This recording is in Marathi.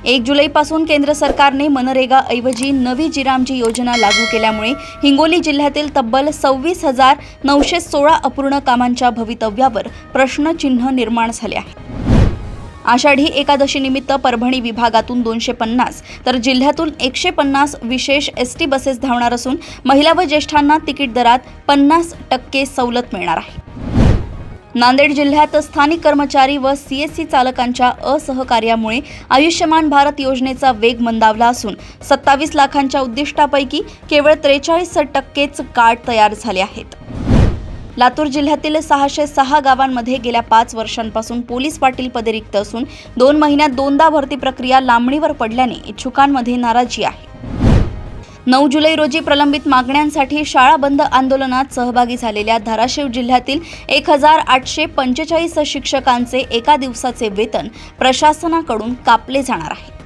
1 जुलैपासून केंद्र सरकारने मनरेगाऐवजी नवी जी-रामजी योजना लागू केल्यामुळे हिंगोली जिल्ह्यातील तब्बल 26,916 अपूर्ण कामांच्या भवितव्यावर प्रश्नचिन्ह निर्माण झाले आहे। आषाढी एकादशी निमित्त परभणी विभागातून 250 तर जिल्ह्यातून 150 विशेष एसटी बसेस धावणार असून महिला व ज्येष्ठांना तिकीट दरात 50% सवलत मिळणार आहे। नांदेड जिल्ह्यात स्थानिक कर्मचारी व सीएससी चालकांच्या असहकार्यामुळे आयुष्यमान भारत योजनेचा वेग मंदावला असून 27 लाखांच्या उद्दिष्टापैकी केवळ 43% कार्ड तयार झाले आहेत। लातूर जिल्ह्यातील 606 गावांमध्ये गेल्या 5 वर्षांपासून पोलीस पाटील पदे रिक्त असून 2 महिन्यात 2दा भरती प्रक्रिया लांबणीवर पडल्याने इच्छुकांमध्ये नाराजी आहे। 9 जुलै रोजी प्रलंबित मागण्यांसाठी शाळा बंद आंदोलनात सहभागी झालेल्या धाराशिव जिल्ह्यातील 1845 शिक्षकांचे एका दिवसाचे वेतन प्रशासनाकडून कापले जाणार आहे।